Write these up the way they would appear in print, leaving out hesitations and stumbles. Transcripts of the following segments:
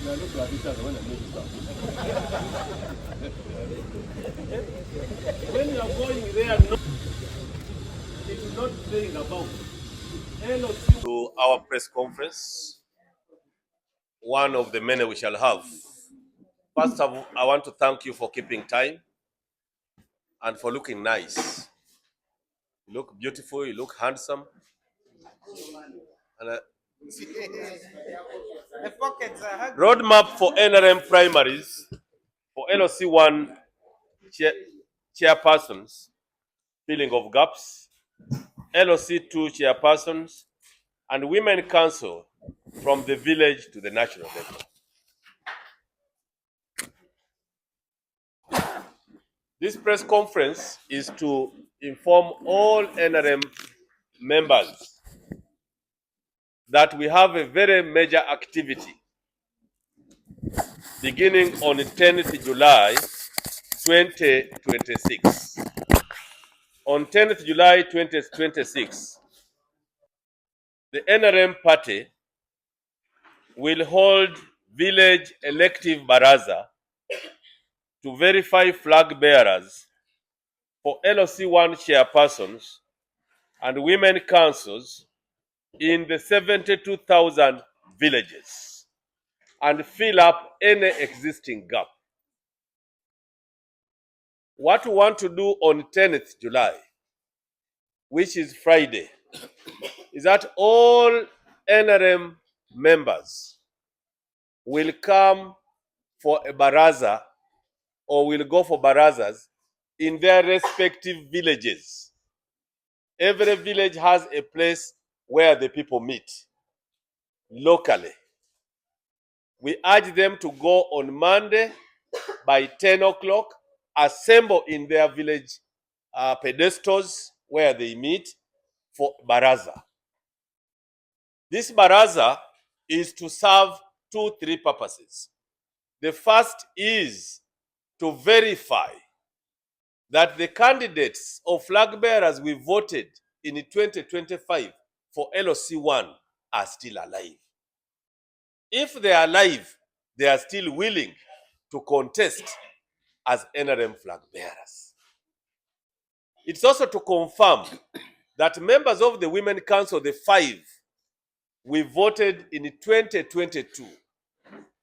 When you are going there, no, it is not playing about. To our press conference, one of the many we shall have. First of all, I want to thank you for keeping time and for looking nice. You look beautiful, you look handsome. And The pockets are hugging. roadmap for NRM primaries for LOC1 chairpersons, filling of gaps, LOC2 chairpersons, and women council from the village to the national level. This press conference is to inform all NRM members that we have a very major activity beginning on 10th July 2026. On 10th July 2026, the NRM party will hold village elective baraza to verify flag bearers for LOC1 chairpersons and women councils in the 72,000 villages and fill up any existing gap. What we want to do on 10th July, which is Friday, is that all NRM members will come for a baraza or will go for barazas in their respective villages. Every village has a place where the people meet locally. We urge them to go on Monday by 10 o'clock, assemble in their village pedestals where they meet for baraza. This baraza is to serve three purposes. The first is to verify that the candidates or flag bearers we voted in 2025 for LOC1 are still alive. If they are alive, they are still willing to contest as NRM flag bearers. It's also to confirm that members of the Women Council, the 5 we voted in 2022,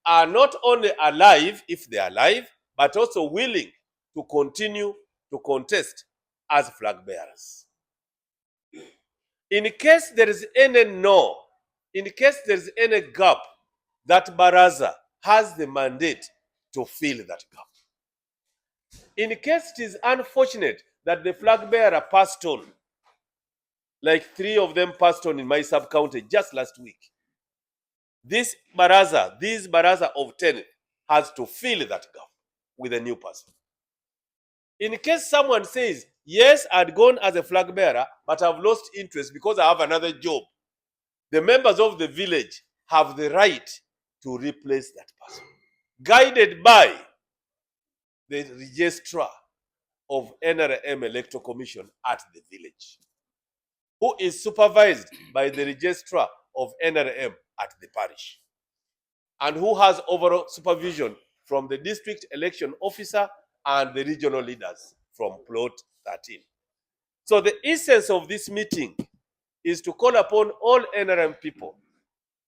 are not only alive, if they are alive, but also willing to continue to contest as flag bearers. In case there is any in case there is any gap, that baraza has the mandate to fill that gap. In case it is unfortunate that the flag bearer passed on, like 3 of them passed on in my sub-county just last week, this baraza of 10 has to fill that gap with a new person. In case someone says, yes, I'd gone as a flag bearer, but I've lost interest because I have another job, the members of the village have the right to replace that person, guided by the registrar of NRM Electoral Commission at the village, who is supervised by the registrar of NRM at the parish, and who has overall supervision from the district election officer and the regional leaders from plot 13. So the essence of this meeting is to call upon all NRM people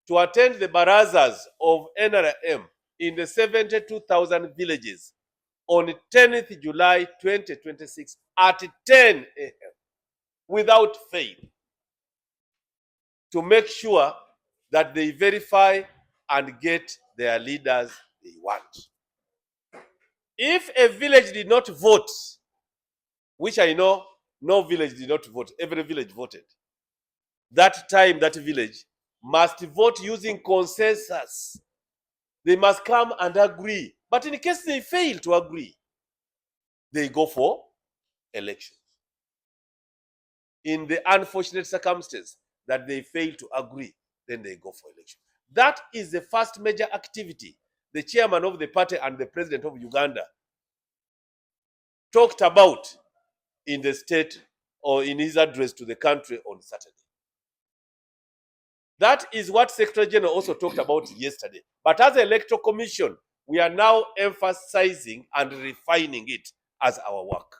to attend the barazas of NRM in the 72,000 villages on 10th July 2026 at 10 a.m. without fail, to make sure that they verify and get their leaders they want. If a village did not vote, which I know no village did not vote, every village voted, that time that village must vote using consensus. They must come and agree. But in case they fail to agree, they go for elections. In the unfortunate circumstance that they fail to agree, then they go for election. That is the first major activity the chairman of the party and the president of Uganda talked about in the state or in his address to the country on Saturday. That is what Secretary General also talked about yesterday. But as an electoral commission, we are now emphasizing and refining it as our work.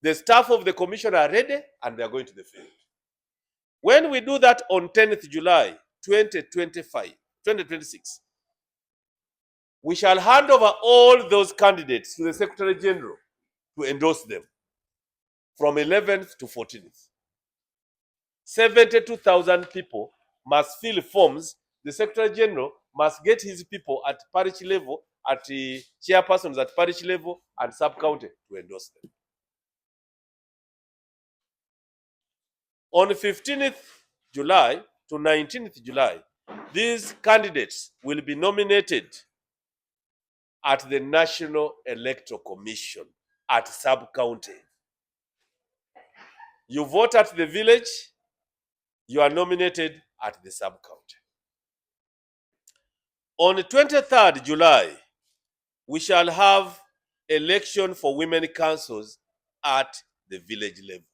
The staff of the commission are ready and they are going to the field. When we do that on 10th July 2026, we shall hand over all those candidates to the Secretary General to endorse them from 11th to 14th. 72,000 people must fill forms. The Secretary General must get his people at parish level, at the chairpersons at parish level and sub-county to endorse them. On 15th July to 19th July, these candidates will be nominated at the National Electoral Commission at sub-county. You vote at the village, you are nominated at the sub-county. On the 23rd July, we shall have election for women councils at the village level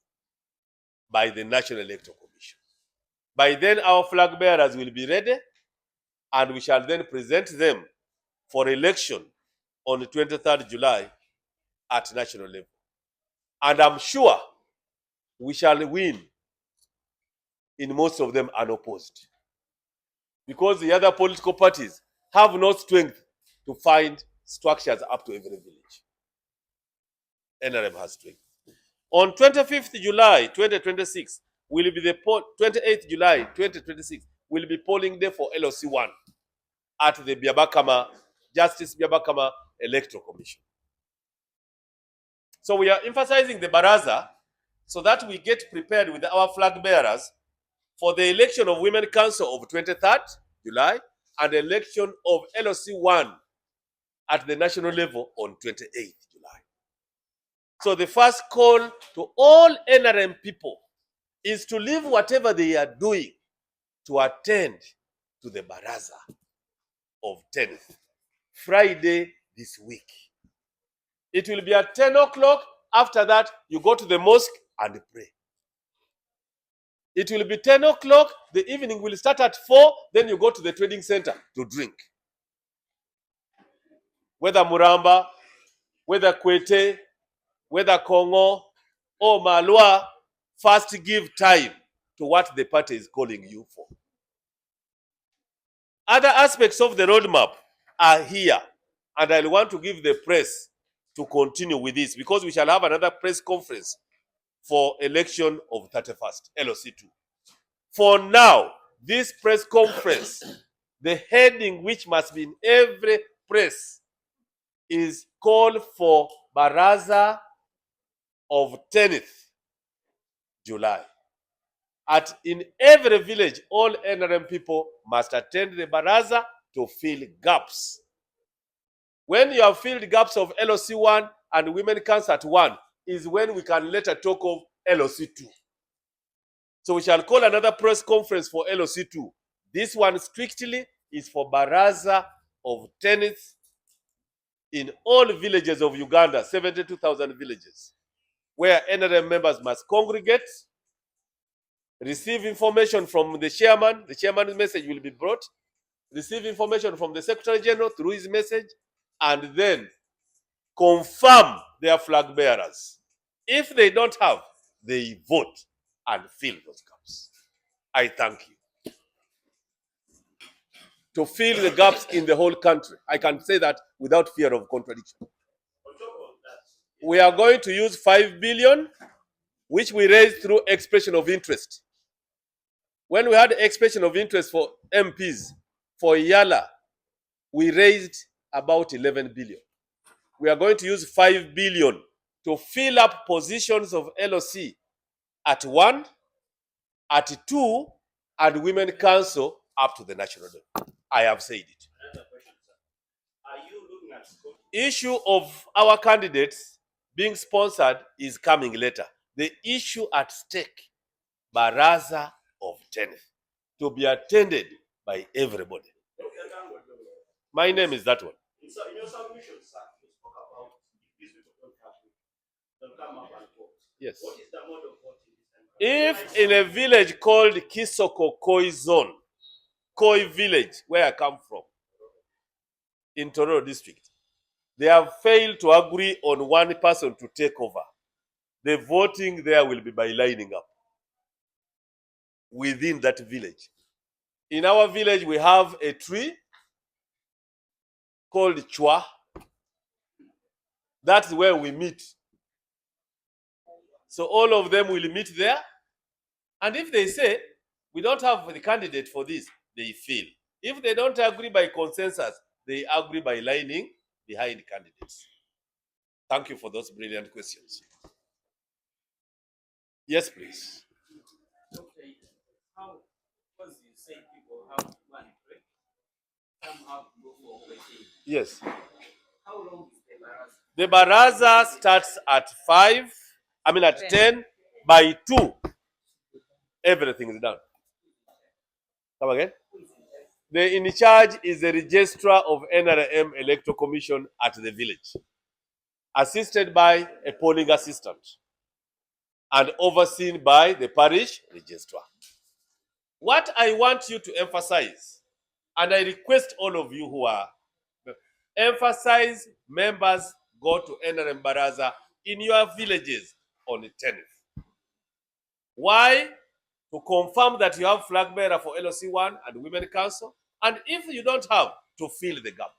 by the National Electoral Commission. By then, our flag bearers will be ready, and we shall then present them for election on the 23rd July at national level. And I'm sure we shall win in most of them unopposed, because the other political parties have no strength to find structures up to every village. NRM has strength. On 25th July 2026 will be the 28th July 2026 will be polling day for LOC1 at the Biabakama Justice Biabakama Electoral Commission. So we are emphasizing the baraza so that we get prepared with our flag bearers for the election of Women Council of 23rd July and the election of LOC1 at the national level on 28th July. So the first call to all NRM people is to leave whatever they are doing to attend to the baraza of 10th, Friday this week. It will be at 10 o'clock. After that, you go to the mosque and pray. It will be 10 o'clock. The evening will start at 4. Then you go to the trading center to drink. Whether Muramba, whether Kwete, whether Kongo or Malwa, first give time to what the party is calling you for. Other aspects of the roadmap are here, and I want to give the press to continue with this because we shall have another press conference for election of 31st, LOC2. For now, this press conference, the heading which must be in every press is call for Baraza of 10th July. In every village, all NRM people must attend the Baraza to fill gaps. When you have filled gaps of LOC1 and Women Council at 1 is when we can later talk of LOC2. So we shall call another press conference for LOC2. This one strictly is for Baraza of 10th in all villages of Uganda, 72,000 villages, where NRM members must congregate, receive information from the chairman. The chairman's message will be brought, receive information from the Secretary General through his message, and then confirm their flag bearers. If they don't have, they vote and fill those gaps. I thank you. To fill the gaps in the whole country, I can say that without fear of contradiction. We are going to use 5 billion, which we raised through expression of interest. When we had expression of interest for MPs, for Yala, we raised about 11 billion. We are going to use 5 billion to fill up positions of LOC at 1, at 2, and Women Council up to the national level. I have said it. Issue of our candidates being sponsored is coming later. The issue at stake, Baraza of 10th, to be attended by everybody. My name is that one. In your submission, sir, you spoke about if these people don't come up and vote. Yes. What is the mode of voting this time If in a village called Kisoko Koi Zone, Koi village, where I come from, in Tororo district, they have failed to agree on one person to take over, the voting there will be by lining up within that village. In our village, we have a tree called Chua. That's where we meet. So all of them will meet there. And if they say, we don't have the candidate for this, they fail. If they don't agree by consensus, they agree by lining behind candidates. Thank you for those brilliant questions. Yes, please. Okay. How, because you say people have to go and pray, some have to go for waiting. Yes. How long is the baraza? The baraza starts at 5, at 10. By 2, everything is done. Come again? The in charge is the registrar of NRM Electoral Commission at the village, assisted by a polling assistant and overseen by the parish registrar. What I want you to emphasize, and I request all of you who are, emphasize members go to NRM Baraza in your villages on the 10th. Why? To confirm that you have flag bearer for LOC1 and Women Council, and if you don't have, to fill the gap.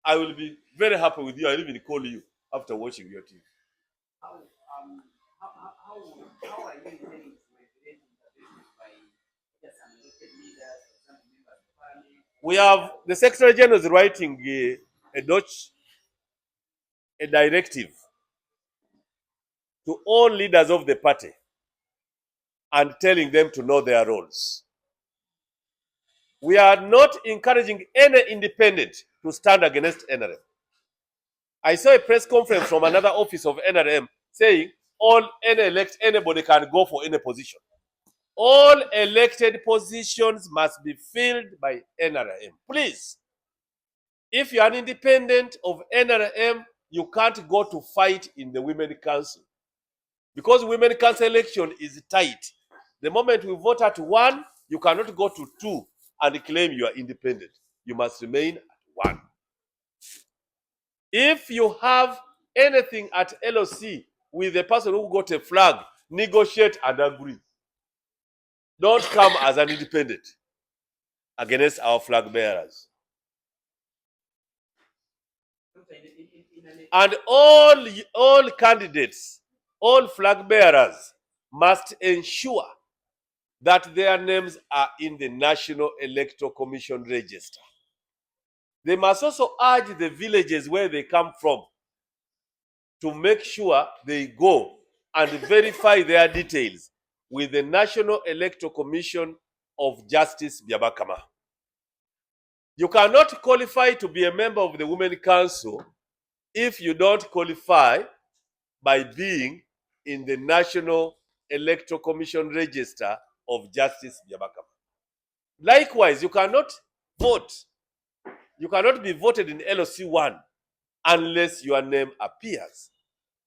I will be very happy with you. I'll even call you after watching your TV. How are you intending to regulate interventions by just some elected leaders or some members of parliament? We have the Secretary General is writing a directive to all leaders of the party and telling them to know their roles. We are not encouraging any independent to stand against NRM. I saw a press conference from another office of NRM saying anybody can go for any position. All elected positions must be filled by NRM. Please, if you are an independent of NRM, you can't go to fight in the Women Council. Because Women Council election is tight. The moment we vote at 1, you cannot go to 2 and claim you are independent. You must remain at 1. If you have anything at LOC with the person who got a flag, negotiate and agree. Don't come as an independent against our flag bearers. And all candidates, all flag bearers must ensure that their names are in the National Electoral Commission register. They must also urge the villages where they come from to make sure they go and verify their details with the National Electoral Commission of Justice Byabakama. You cannot qualify to be a member of the Women Council if you don't qualify by being in the National Electoral Commission register of Justice Byabakama. Likewise, you cannot vote. You cannot be voted in LOC1 unless your name appears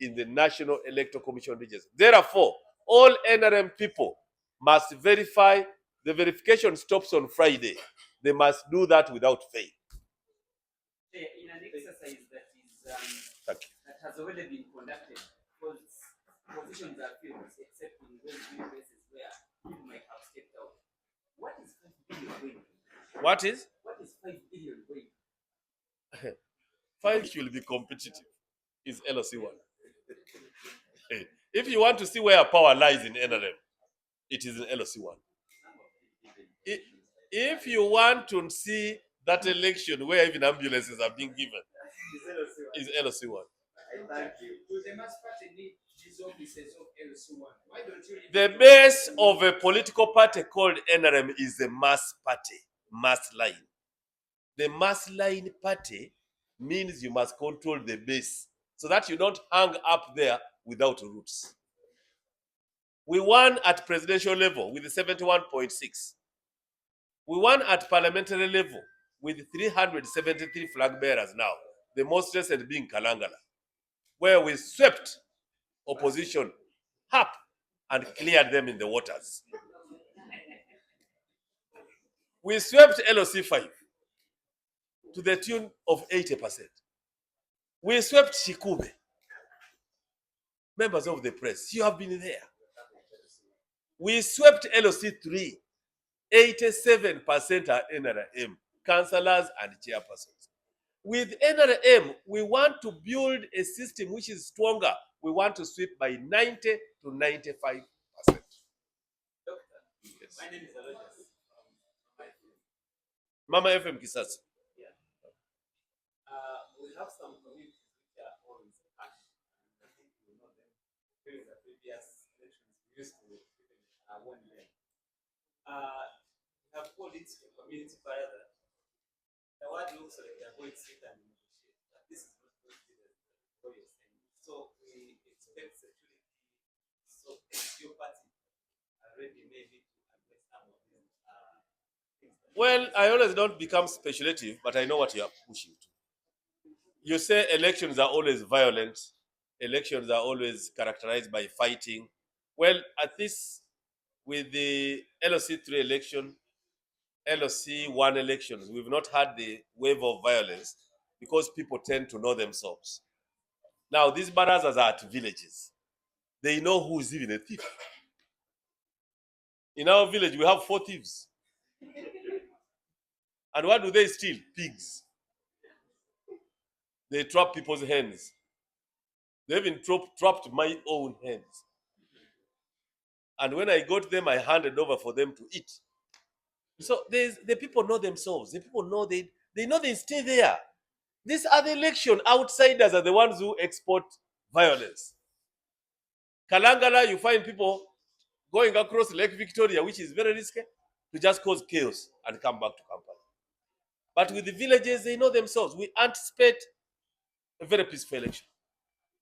in the National Electoral Commission register. Therefore, all NRM people must verify. The verification stops on Friday. They must do that without fail. In an exercise that is that has already been conducted, because positions are filled, except in those few places where people might have stepped out. What is 5 billion going? What is 5 billion going? 5 will be competitive. Is LOC1. If you want to see where power lies in NRM, it is in LOC1. If you want to see that election where even ambulances are being given, is LOC1. Thank you. Do the mass party need these offices of LOC1? Why don't you? The base of a political party called NRM is the mass party, mass line. The mass line party means you must control the base so that you don't hang up there without roots. We won at presidential level with 71.6. We won at parliamentary level with 373 flag bearers now, the most recent being Kalangala, where we swept opposition up and cleared them in the waters. We swept LOC 5 to the tune of 80%. We swept Shikube. Members of the press, you have been there. We swept LOC 3. 87% are NRM, councillors and chairpersons. With NRM, we want to build a system which is stronger. We want to sweep by 90 to 95%. Doctor, yes. my name is Aloysius. Mama FM Kisasi. Yeah. We have some communities which are always active. I think you know them. During the previous elections, we used to warn them. We have called it a community parallel. The word looks like they're going to sit and negotiate, but this is not going to be what you're saying. So we expect security. So your party already maybe to address some of these things. Well, I always don't become speculative, but I know what you are pushing to. You say elections are always violent. Elections are always characterized by fighting. Well, at this, with the LOC 3 election, LOC 1 elections, we've not had the wave of violence because people tend to know themselves. Now, these barazas are at villages. They know who is even a thief. In our village, we have 4 thieves. And what do they steal? Pigs. They trap people's hens. They even trapped my own hens. And when I got them, I handed over for them to eat. So the people know themselves. The people know they know they stay there. These are the election. Outsiders are the ones who export violence. Kalangala, you find people going across Lake Victoria, which is very risky, to just cause chaos and come back to Kampala. But with the villages, they know themselves. We anticipate a very peaceful election.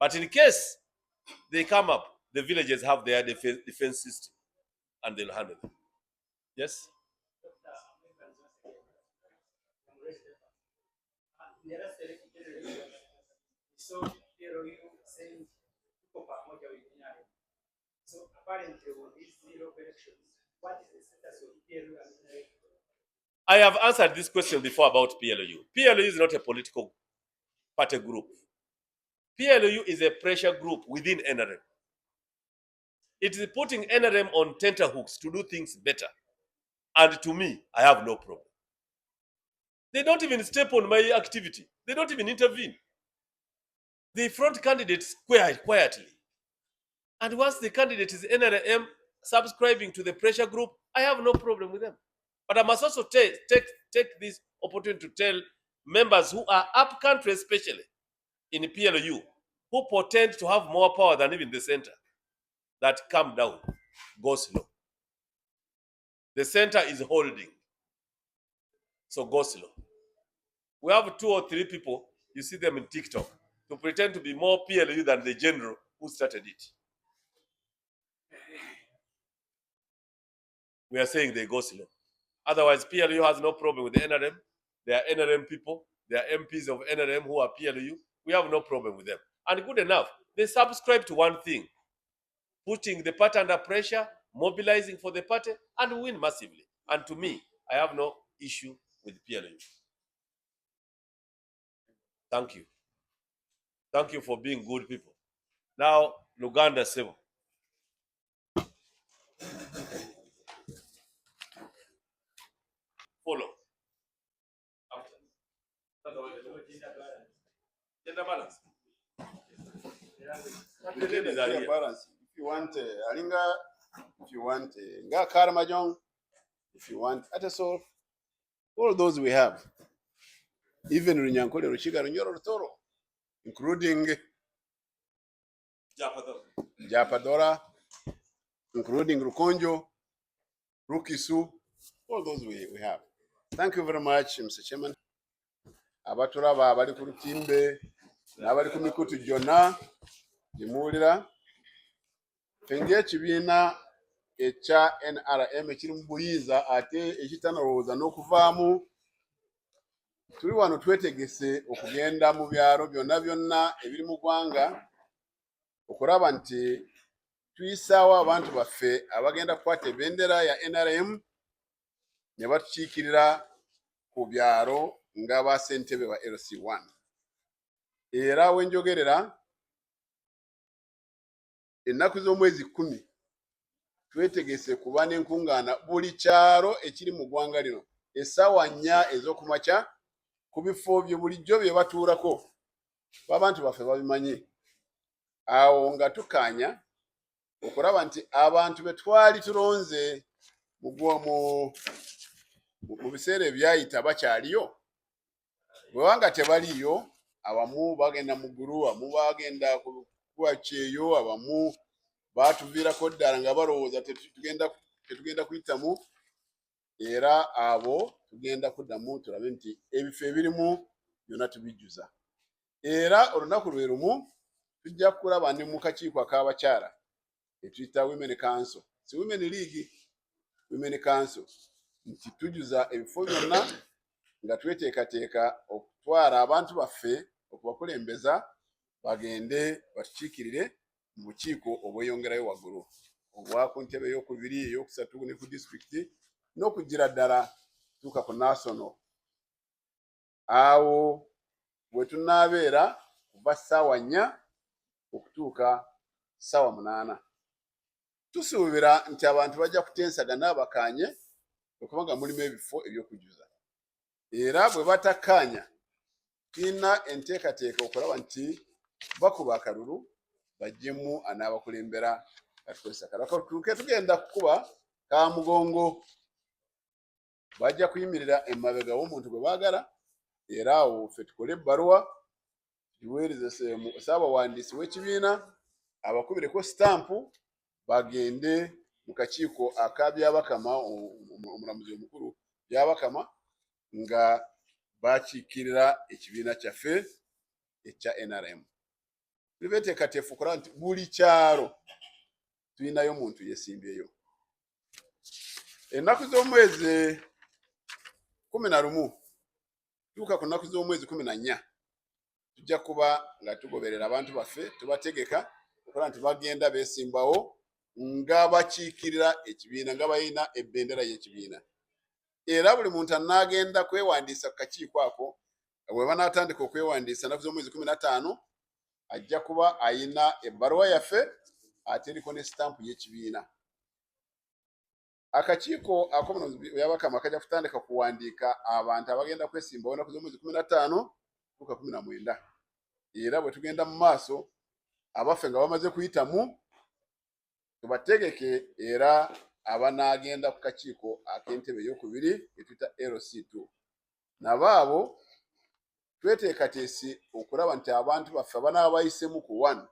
But in case they come up, the villages have their defense system and they'll handle them. Yes? So saying so apparently with these zero elections, what is the status of PLU and NRM? I have answered this question before about PLU. PLU is not a political party group. PLU is a pressure group within NRM. It is putting NRM on tenterhooks to do things better. And to me, I have no problem. They don't even step on my activity. They don't even intervene. They front candidates quietly. And once the candidate is NRM subscribing to the pressure group, I have no problem with them. But I must also take this opportunity to tell members who are up country, especially in PLU, who pretend to have more power than even the center, that calm down, go slow. The center is holding, so go slow. We have 2 or 3 people, you see them in TikTok, to pretend to be more PLU than the general who started it. We are saying they go slow. Otherwise, PLU has no problem with the NRM. They are NRM people. They are MPs of NRM who are PLU. We have no problem with them. And good enough, they subscribe to one thing: putting the party under pressure, mobilizing for the party, and win massively. And to me, I have no issue with PLU. Thank you. Thank you for being good people. Now, Luganda Civil. Follow. Gender balance. Balance. If you want Alinga, if you want Nga Karamajong, if you want Atasol, all those we have. Even Runyankole, Rushiga, Runyoro, Toro, including Japadora, including Rukonjo, Rukisu, all those we have. Thank you very much, Mr. Chairman. Abaturaba abali ku lutimbe n'abali ku mikutu gyonna gimuwulira fenga ekibiina ekya NRM ekiri mu buyinza ate ekitanalowooza n'okuvaamu. Tuli wano twetegese okugenda mu byalo byonna byonna ebiri mu ggwanga okulaba nti tuyisaawo abantu baffe abagenda kukwata ebendera ya NRM ne batukiikirira ku byalo nga bassentebe ba LC1. Era wenjogerera ennaku z'omwezi 10 twetegese kuba n'enkungaana buli kyalo ekiri mu ggwanga lino essaawa 4 ez'okumakya ku bifo bye bulijjo bye batuulako abantu baffe babimanyi. Awo nga tukaanya okulaba nti abantu be twali tulonze mu biseera ebyayita bakyaliyo. Bwewanga tebaliyo, abamu bagenda mu ggulu, abamu bagenda kuwa kyeyo, abamu batuviirako ddala nga balowooza tetugenda kuyitamu. Era abo tugenda kuddamu tulabe nti ebifo ebirimu byonna tubijjuza. Era olunaku lwe lumu tujja kulaba ne mu kakiiko ak'abakyala etuyita Women Council, si Women League, Women Council, nti tujjuza ebifo byonna nga tweteekateeka okutwala abantu baffe okubakulembeza bagende batukiikirire mu bukiiko obweyongerayo waggulu, obwa ku ntebe ey'okubiri, ey'okusatu ne ku disitulikiti n'okugira ddala tuuka ku national. Awo bwe tunaabeera kuva ssaawa 4 okutuuka ssaawa 8. Tusuubira nti abantu bajja kutensagana bakanye okubanga mulimu ebifo eby'okujjuza. Era bwe batakkaanya tulina enteekateeka okulaba nti bakuba akalulu bajjemu anaabakulembera katukozesa kalaka tugenda kukuba kamugongo. Bajja kuyimirira emabega w'omuntu gwe baagala, era awo ffe tukole ebbaluwa tugiweereze ssaabawandiisi w'ekibiina abakubireko sitampu bagende mu kakiiko aka byabakama, omulamuzi omukulu byabakama, nga bakiikirira ekibiina kyaffe ekya NRM. Tubeteekateefu okulaba nti buli kyalo tulinayo omuntu yeesimbyeyo. Ennaku z'omwezi 11 tuuka ku nnaku z'omwezi 14 tujja kuba nga tugoberera abantu baffe, tubategeka okulaba nti bagenda beesimbawo nga bakiikirira ekibiina, nga balina ebbendera y'ekibiina. Era buli muntu anaagenda kwewandiisa ku kakiiko ako, bwe banaatandika okwewandiisa ennaku z'omwezi 15 ajja kuba ayina ebbaluwa yaffe ate eriko ne sitampu y'ekibiina. Akakiiko ak'omunozi byabakama kajja kutandika kuwandiika abantu abagenda kwesimbawo ennaku z'omwezi 15 tuuka 19. Era bwe tugenda mu maaso abaffe nga bamaze kuyitamu tubategeke, era abanaagenda ku kakiiko ak'entebe ey'okubiri etuyita LC2 nabo abo tweteekateesi okulaba nti abantu baffe abanaaba bayisemu ku 1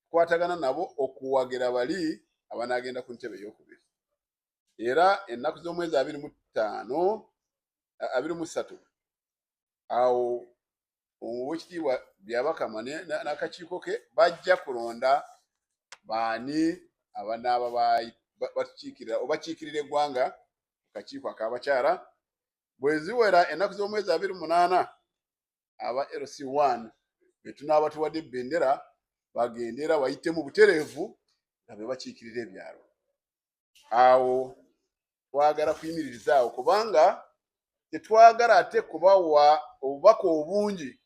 tukwatagana nabo okuwagira bali abanaagenda ku ntebe ey'okubiri. Era ennaku z'omwezi 23 awo owekitiibwa byabakama n'akakiiko ke bajja kulonda baani abanaaba batukiikirira oba kiikirira eggwanga ku kakiiko ak'abakyala. Bwe ziwera ennaku z'omwezi 28 aba LC1 be tunaaba tuwadde ebbendera bagende era bayitemu butereevu nga be bakiikirira ebyalo. Awo twagala kuyimiririza awo kubanga tetwagala ate kubawa obubaka obungi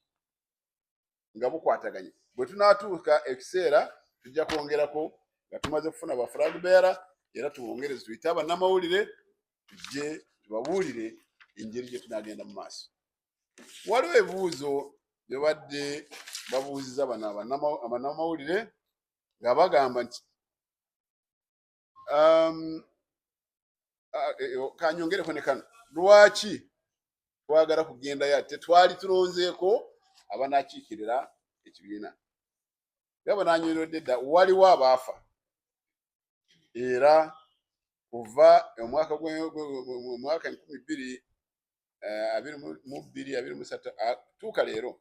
nga bukwataganye. Bwe tunaatuuka ekiseera tujja kwongerako nga tumaze kufuna ba flag bearer, era tubongereze tuyite abannamawulire tujje tubabuulire engeri gye tunaagenda mu maaso. Waliwo ebibuuzo bye badde babuuziza bano abannamawulire nga bagamba nti kanyongereko ne kano, lwaki twagala kugendayo ate twali tulonzeeko abanaakiikirira ekibiina? Nga banaanyweredde dda waliwo abaafa, era kuva omwaka 2022-23 tuuka leero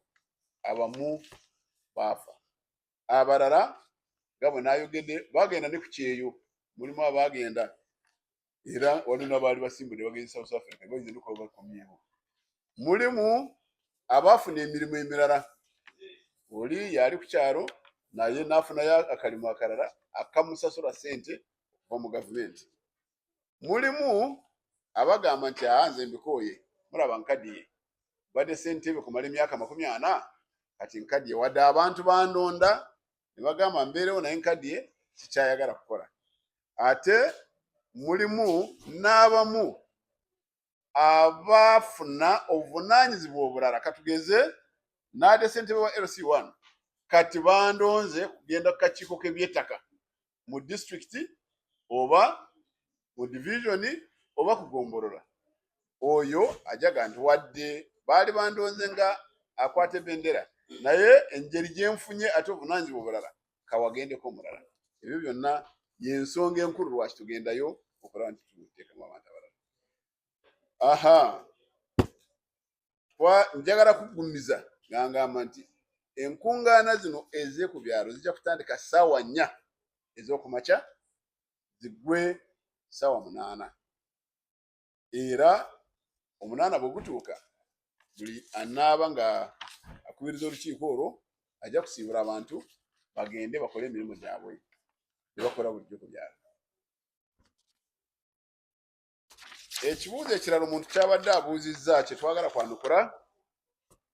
abamu baafa, abalala nga bwe naayogedde bagenda ne ku kyeyo, mulimu abaagenda era waliwo n'abaali basimbudde bagenzi South Africa bayinza n'okuba bakomyewo. Mulimu abaafuna emirimu emirala, oli yali ku kyalo naye nafunayo akalimu akalala akamusasula ssente okuva mu gavumenti. Mulimu abagamba nti nze mbikooye, mulaba nkaddiye badde ssentebe kumala emyaka 40 kati nkaddiye, wadde abantu bandonda ne bagamba mbeerewo naye nkaddiye sikyayagala kukola. Ate mulimu n'abamu abafuna obuvunaanyizibwa obulala, katugeze naade ssentebe wa LC1 kati bandonze kugenda ku kakiiko k'ebyettaka mu disitulikiti oba mu divisioni oba kugombolola. Oyo ajaga nti wadde baali bandonze nga akwata ebendera naye engeri gyenfunye ate obuvunaanyizibwa obulala kawagendeko omulala. Ebyo byonna yensonga enkulu lwaki tugendayo okulaba nti tuteekamu abantu abalala. Njagala kugumiza ngamba nti enkungaana zino ez'eku byalo zijja kutandika ssaawa 4 ez'okumakya ziggwe ssaawa 8, era 8 bwe gutuuka buli anaaba nga akubiriza olukiiko olwo ajja kusiibula abantu bagende bakole emirimu gyabwe ne bakola bulijjo ku byalo. Ekibuuzo ekirala omuntu kyabadde abuuzizza kye twagala kwanukula,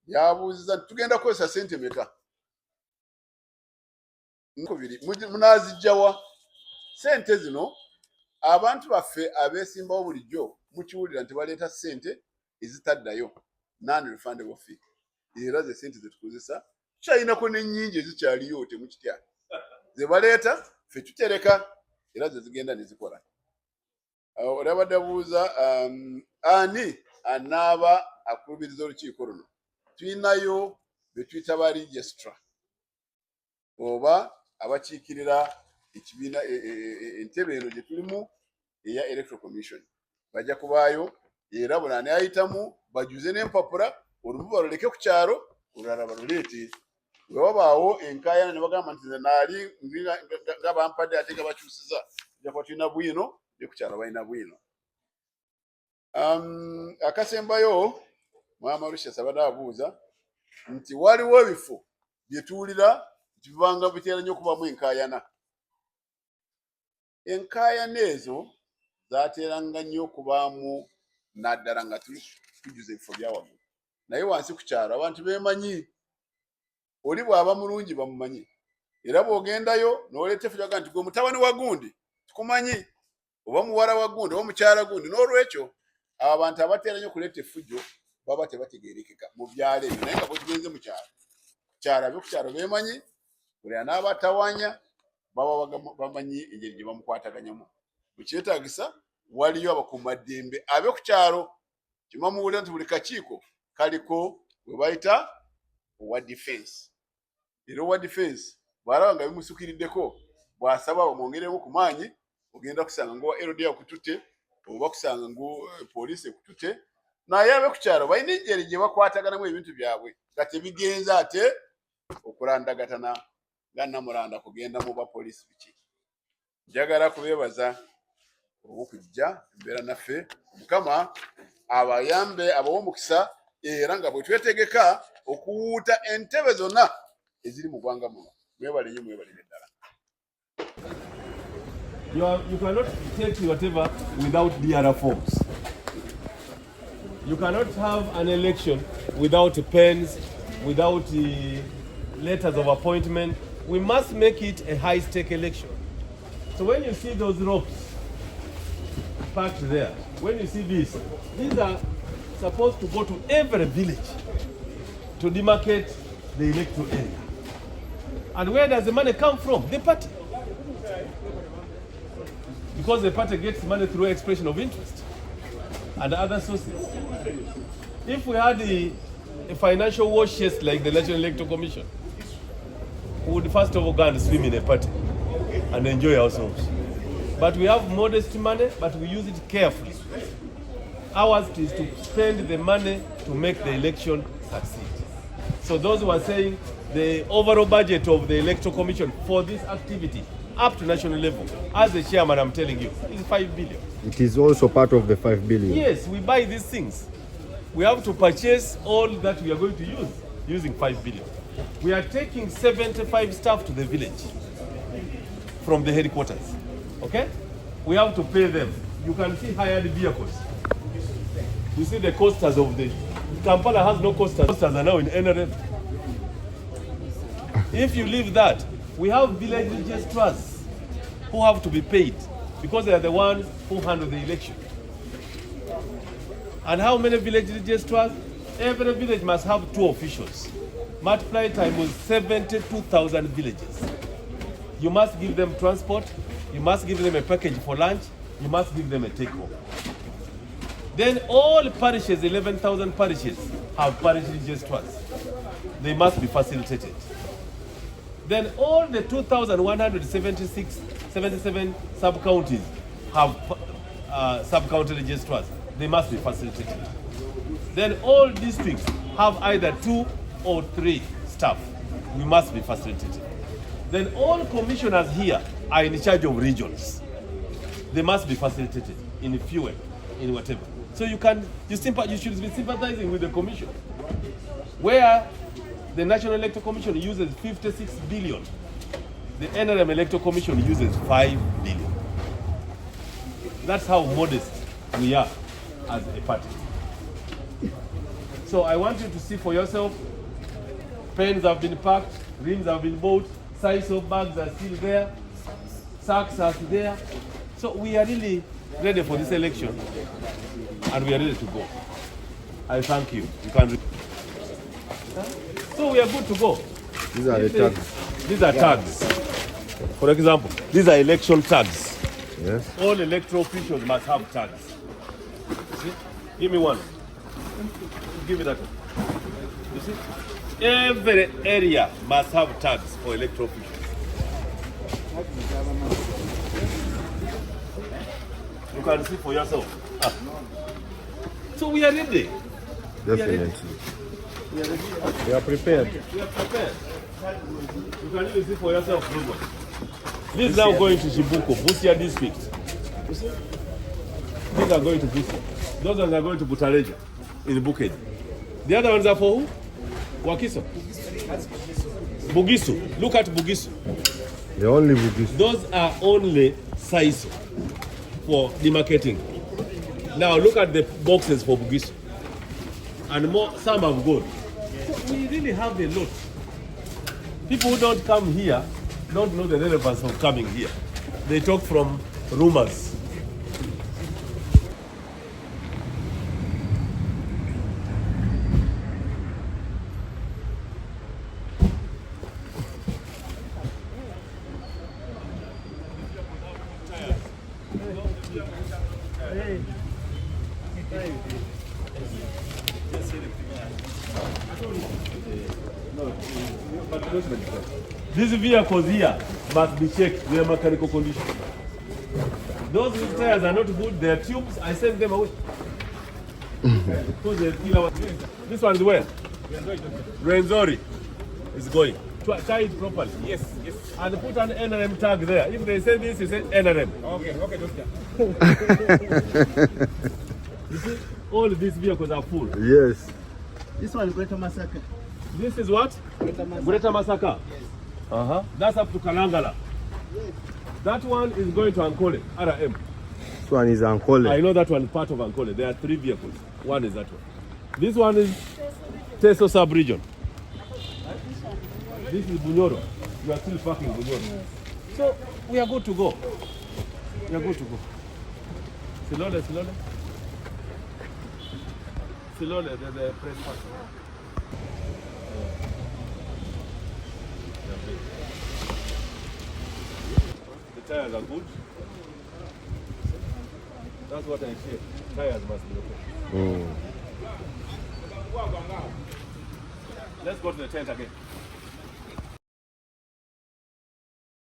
yabuuziza nti tugenda kukozesa ssente meka? Munaazijjawa? Ssente zino abantu baffe abeesimbawo bulijjo mukiwulira nti baleeta ssente ezitaddayo, non-refundable fee, era ze ssente zetukozesa tukyalinako n'ennyingi ezikyaliyo temukitya, ze baleeta ffe tutereka era ze zigenda ne zikola. Olabadde abuuza ani anaaba akubiriza olukiiko luno. Tulinayo be tuyita ba registra oba abakiikirira ekibiina entebe eno gye tulimu eya Electoral Commission. Bajja kubaayo era buli anayitamu bajuze n'empapula, olumu baloleke ku kyalo olulala baluleete. Bwe wabaawo enkaayana ne bagamba nti naali nga bampadde ate nga bakyusiza, ojja kuba tulina bwino ne ku kyalo balina bwino. Akasembayo Mwama Lucius abadde abuuza nti waliwo ebifo bye tuwulira nti bibanga bitera nnyo okubamu enkaayana. Enkaayana ezo zaateranga nnyo okubaamu naddala nga tujuza ebifo bya waggulu, naye wansi ku kyalo abantu beemanyi. Oli bw'aba mulungi bamumanyi, era bw'ogendayo n'oleeta effujo nti gwe mutabani wa gundi tukumanyi, oba muwala wa gundi oba mukyala gundi. N'olwekyo abo abantu abateera nnyo okuleeta effujo baba tebategeerekeka mu byalo ebyo, naye nga bwe tugenze mu kyalo, kyalo ab'oku kyalo beemanyi, buli anaaba atawanya baba bamanyi engeri gye bamukwataganyamu. Bwe kyetaagisa waliyo abakuumaddembe ab'oku kyalo. Kima muwulira nti buli kakiiko kaliko we bayita owa defense. Era owa defense bw'alaba nga bimusukiriddeko bw'asaba bamwongeremu ku maanyi, ogenda kusanga ng'owa LD akututte oba kusanga poliisi ekututte. Naye ab'oku kyalo balina engeri gye bakwataganamu ebintu byabwe nga tebigenza ate okulandagatana nga Namulanda kugenda mu bapoliisi biki. Njagala kubeebaza olw'okujja embeera naffe. Mukama abayambe abawe omukisa era nga bwe twetegeka okuwuuta entebe zonna eziri mu ggwanga muno. Mwebale nnyo, mwebalire ddala. You cannot take whatever without DRR forms. You cannot have an election without pens, without letters of appointment. We must make it a high-stake election. So when you see those ropes parked there, when you see these are supposed to go to every village to demarcate the electoral area. And where does the money come from? The party. Because the party gets money through expression of interest and other sources. If we had a financial war chest like the National Electoral Commission, we would first of all go and swim in a party and enjoy ourselves. But we have modest money, but we use it carefully. Ours is to spend the money to make the election succeed. So those who are saying the overall budget of the Electoral Commission for this activity up to national level, as the chairman I'm telling you, is 5 billion. It is also part of the 5 billion. Yes, we buy these things. We have to purchase all that we are going to use using 5 billion. We are taking 75 staff to the village from the headquarters. Okay? We have to pay them. You can see hired vehicles. You see the coasters of the Kampala has no coasters. Coasters are now in NRM. If you leave that, we have village registrars who have to be paid because they are the ones who handle the election. And how many village registrars? Every village must have 2 officials. Multiply time with 72,000 villages. You must give them transport, you must give them a package for lunch, you must give them a take-home. Then all parishes, 11,000 parishes, have parish registrars. They must be facilitated. Then all the 2,177 sub-counties have sub-county registrars. They must be facilitated. Then all districts have either 2 or 3 staff. We must be facilitated. Then all commissioners here are in charge of regions. They must be facilitated in fuel, in whatever. So you should be sympathizing with the commission. Where the National Electoral Commission uses 56 billion, the NRM Electoral Commission uses 5 billion. That's how modest we are as a party. So I want you to see for yourself, pens have been packed, rims have been bought, size of bags are still there, sacks are there. So we are really ready for this election and we are ready to go. I thank you. You can. So we are good to go. These are the tags. These are tags. For example, these are election tags. Yes. All electoral officials must have tags. See? Give me one. Give me that one. You see? Every area must have tags for electoral officials. You can see for yourself. So we are ready. Definitely. We are ready. We are prepared. We are prepared. You can even see for yourself. This is now going to Shibuko, Busia district. You see? These are going to Busia. Those ones are going to Butareja in Bukedi. The other ones are for who? Wakiso. Bugisu. Look at Bugisu. The only Bugisu. Those are only size for demarcating. Now look at the boxes for Bugisu. And more, some have gone. So we really have a lot. People who don't come here don't know the relevance of coming here. They talk from rumors. These vehicles here must be checked their mechanical condition. Those whose tires are not good, their tubes, I send them away. This one is where? Renzori is going. Tie it properly. Yes, yes. And put an NRM tag there. If they say this, you say NRM. Okay, doctor. You see, all these vehicles are full. Yes. This one, Greater Masaka. This is what? Greater Masaka. Yes. That's up to Kalangala. Yes. That one is going to Ankole, RM. This one is Ankole. I know that one is part of Ankole. There are 3 vehicles. One is that one. This one is Teso sub-region. This is Bunyoro. You are still parking Bunyoro. Yes. So we are good to go. We are good to go. Silole. Silole, the press part. The tires are good. That's what I say. Tires must be okay. Let's go to the tent again.